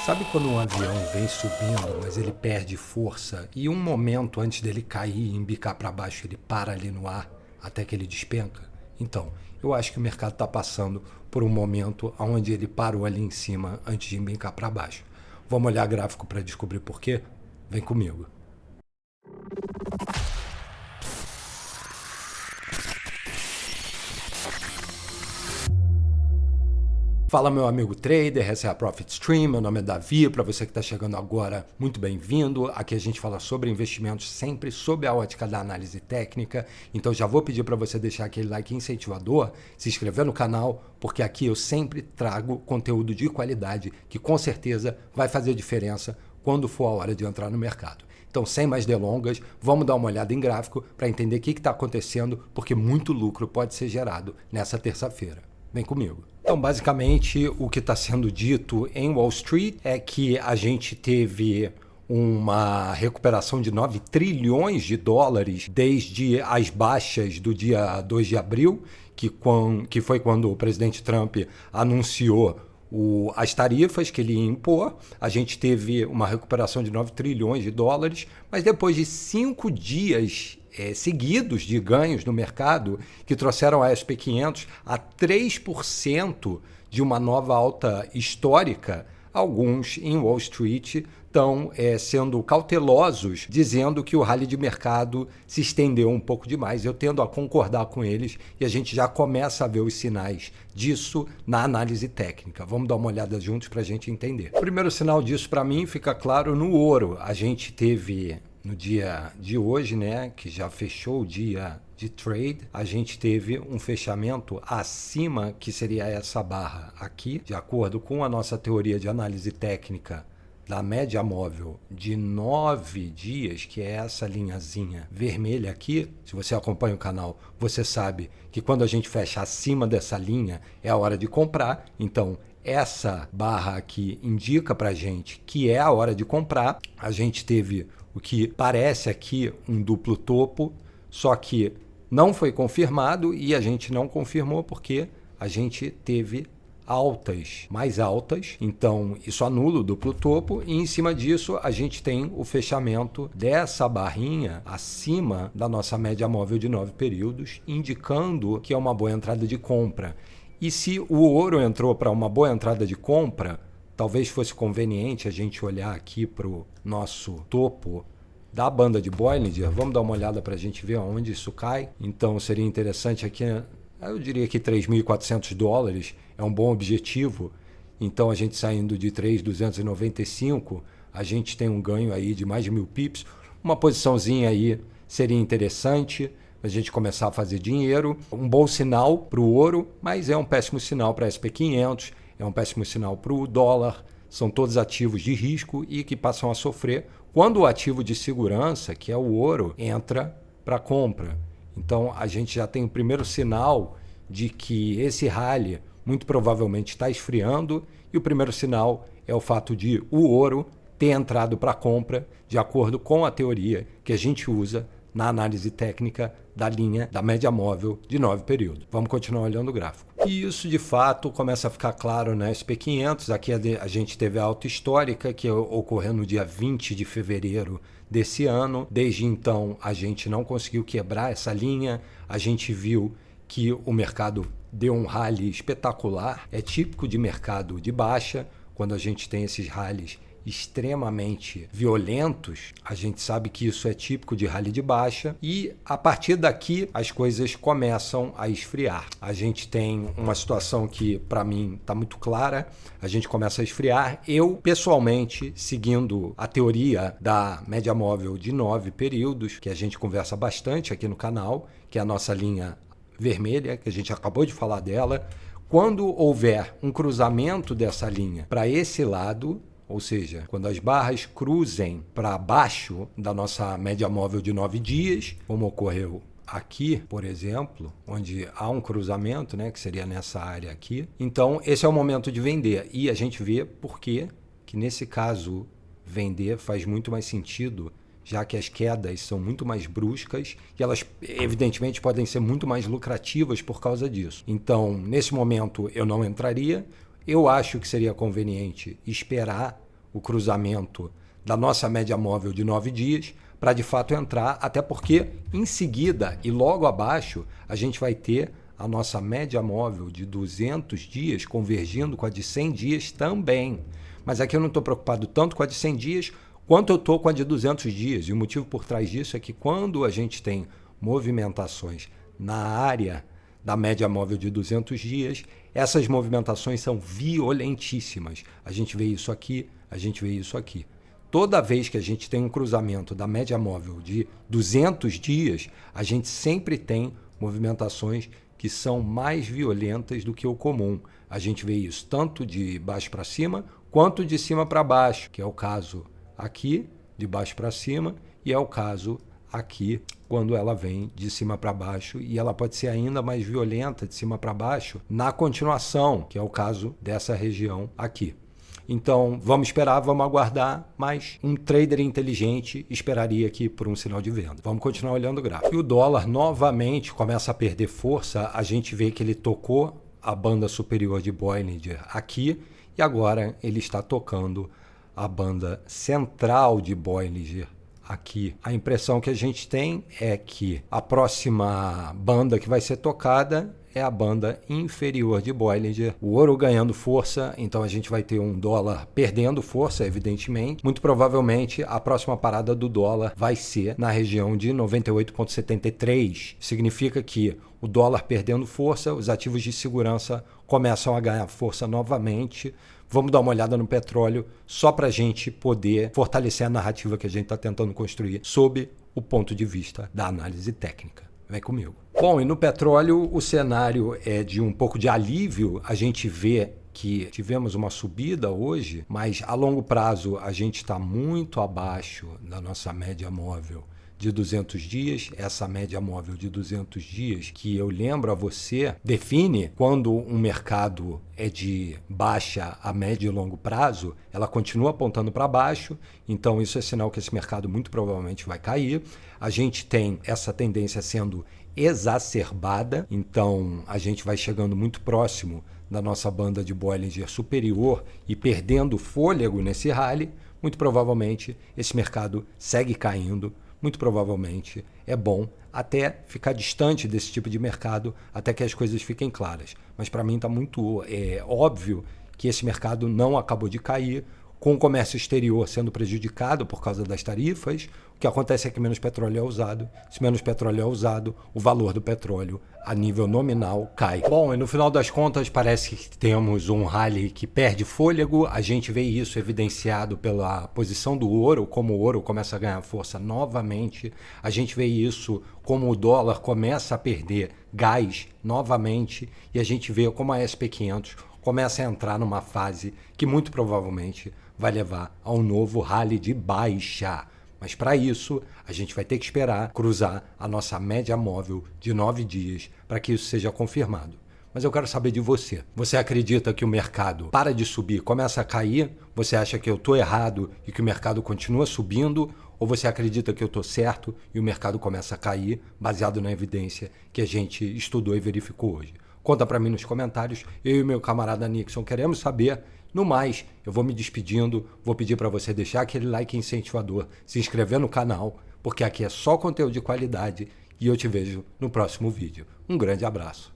Sabe quando um avião vem subindo, mas ele perde força e um momento antes dele cair e embicar para baixo, ele para ali no ar até que ele despenca? Então, eu acho que o mercado está passando por um momento onde ele parou ali em cima antes de embicar para baixo. Vamos olhar gráfico para descobrir por quê? Vem comigo. Fala, meu amigo trader, essa é a Profit Stream, meu nome é Davi, para você que está chegando agora, muito bem-vindo. Aqui a gente fala sobre investimentos sempre sob a ótica da análise técnica, então já vou pedir para você deixar aquele like incentivador, se inscrever no canal, porque aqui eu sempre trago conteúdo de qualidade que com certeza vai fazer diferença quando for a hora de entrar no mercado. Então, sem mais delongas, vamos dar uma olhada em gráfico para entender o que está acontecendo, porque muito lucro pode ser gerado nessa terça-feira. Vem comigo. Então, basicamente, o que está sendo dito em Wall Street é que a gente teve uma recuperação de 9 trilhões de dólares desde as baixas do dia 2 de abril, que foi quando o presidente Trump anunciou as tarifas que ele ia impor. A gente teve uma recuperação de 9 trilhões de dólares, mas depois de 5 dias seguidos de ganhos no mercado, que trouxeram a SP500 a 3% de uma nova alta histórica, alguns em Wall Street estão sendo cautelosos, dizendo que o rally de mercado se estendeu um pouco demais. Eu tendo a concordar com eles e a gente já começa a ver os sinais disso na análise técnica. Vamos dar uma olhada juntos para a gente entender. O primeiro sinal disso para mim fica claro no ouro. A gente teve no dia de hoje, né, que já fechou o dia de trade, a gente teve um fechamento acima, que seria essa barra aqui, de acordo com a nossa teoria de análise técnica da média móvel de 9 dias, que é essa linhazinha vermelha aqui. Se você acompanha o canal, você sabe que quando a gente fecha acima dessa linha é a hora de comprar. Então, essa barra aqui indica para a gente que é a hora de comprar. A gente teve o que parece aqui um duplo topo, só que não foi confirmado e a gente não confirmou porque a gente teve altas, mais altas, então isso anula o duplo topo e em cima disso a gente tem o fechamento dessa barrinha acima da nossa média móvel de 9 períodos, indicando que é uma boa entrada de compra. E se o ouro entrou para uma boa entrada de compra, talvez fosse conveniente a gente olhar aqui para o nosso topo da banda de Bollinger. Vamos dar uma olhada para a gente ver aonde isso cai. Então seria interessante aqui, eu diria que 3.400 dólares é um bom objetivo. Então a gente saindo de 3.295, a gente tem um ganho aí de mais de 1.000 pips. Uma posiçãozinha aí seria interessante a gente começar a fazer dinheiro. Um bom sinal para o ouro, mas é um péssimo sinal para a SP500, é um péssimo sinal para o dólar. São todos ativos de risco e que passam a sofrer quando o ativo de segurança, que é o ouro, entra para compra. Então a gente já tem o primeiro sinal de que esse rally muito provavelmente está esfriando, e o primeiro sinal é o fato de o ouro ter entrado para compra de acordo com a teoria que a gente usa na análise técnica da linha da média móvel de 9 períodos. Vamos continuar olhando o gráfico. E isso, de fato, começa a ficar claro na SP500. Aqui a gente teve a alta histórica, que ocorreu no dia 20 de fevereiro desse ano. Desde então, a gente não conseguiu quebrar essa linha. A gente viu que o mercado deu um rally espetacular. É típico de mercado de baixa, quando a gente tem esses rallies extremamente violentos, a gente sabe que isso é típico de rally de baixa e a partir daqui as coisas começam a esfriar. A gente tem uma situação que para mim está muito clara, a gente começa a esfriar. Eu, pessoalmente, seguindo a teoria da média móvel de 9 períodos, que a gente conversa bastante aqui no canal, que é a nossa linha vermelha, que a gente acabou de falar dela, quando houver um cruzamento dessa linha para esse lado, ou seja, quando as barras cruzem para baixo da nossa média móvel de 9 dias, como ocorreu aqui, por exemplo, onde há um cruzamento, né, que seria nessa área aqui, então esse é o momento de vender. E a gente vê por que nesse caso vender faz muito mais sentido, já que as quedas são muito mais bruscas e elas evidentemente podem ser muito mais lucrativas por causa disso. Então, nesse momento eu não entraria. Eu acho que seria conveniente esperar o cruzamento da nossa média móvel de 9 dias para de fato entrar, até porque em seguida e logo abaixo a gente vai ter a nossa média móvel de 200 dias convergindo com a de 100 dias também. Mas aqui eu não estou preocupado tanto com a de 100 dias quanto eu estou com a de 200 dias. E o motivo por trás disso é que quando a gente tem movimentações na área da média móvel de 200 dias, essas movimentações são violentíssimas. A gente vê isso aqui, a gente vê isso aqui. Toda vez que a gente tem um cruzamento da média móvel de 200 dias, a gente sempre tem movimentações que são mais violentas do que o comum. A gente vê isso tanto de baixo para cima, quanto de cima para baixo, que é o caso aqui, de baixo para cima, e é o caso aqui, quando ela vem de cima para baixo, e ela pode ser ainda mais violenta de cima para baixo na continuação, que é o caso dessa região aqui. Então, vamos esperar, vamos aguardar, mas um trader inteligente esperaria aqui por um sinal de venda. Vamos continuar olhando o gráfico. E o dólar novamente começa a perder força, a gente vê que ele tocou a banda superior de Bollinger aqui, e agora ele está tocando a banda central de Bollinger aqui. A impressão que a gente tem é que a próxima banda que vai ser tocada é a banda inferior de Bollinger. O ouro ganhando força, então a gente vai ter um dólar perdendo força, evidentemente. Muito provavelmente a próxima parada do dólar vai ser na região de 98,73. Significa que o dólar perdendo força, os ativos de segurança começam a ganhar força novamente. Vamos dar uma olhada no petróleo só para a gente poder fortalecer a narrativa que a gente está tentando construir sob o ponto de vista da análise técnica. Vem comigo. Bom, e no petróleo o cenário é de um pouco de alívio. A gente vê que tivemos uma subida hoje, mas a longo prazo a gente está muito abaixo da nossa média móvel de 200 dias. Essa média móvel de 200 dias, que eu lembro a você, define quando um mercado é de baixa a médio e longo prazo, ela continua apontando para baixo, então isso é sinal que esse mercado muito provavelmente vai cair. A gente tem essa tendência sendo exacerbada, então a gente vai chegando muito próximo da nossa banda de Bollinger superior e perdendo fôlego nesse rally. Muito provavelmente esse mercado segue caindo. Muito provavelmente é bom até ficar distante desse tipo de mercado, até que as coisas fiquem claras. Mas para mim está muito óbvio que esse mercado não acabou de cair, com o comércio exterior sendo prejudicado por causa das tarifas. O que acontece é que menos petróleo é usado. Se menos petróleo é usado, o valor do petróleo a nível nominal cai. Bom, e no final das contas parece que temos um rally que perde fôlego. A gente vê isso evidenciado pela posição do ouro, como o ouro começa a ganhar força novamente. A gente vê isso como o dólar começa a perder gás novamente. E a gente vê como a SP500 começa a entrar numa fase que muito provavelmente vai levar a um novo rally de baixa. Mas para isso, a gente vai ter que esperar cruzar a nossa média móvel de 9 dias para que isso seja confirmado. Mas eu quero saber de você. Você acredita que o mercado para de subir, começa a cair? Você acha que eu estou errado e que o mercado continua subindo? Ou você acredita que eu estou certo e o mercado começa a cair, baseado na evidência que a gente estudou e verificou hoje? Conta para mim nos comentários. Eu e meu camarada Nixon queremos saber. No mais, eu vou me despedindo, vou pedir para você deixar aquele like incentivador, se inscrever no canal, porque aqui é só conteúdo de qualidade e eu te vejo no próximo vídeo. Um grande abraço.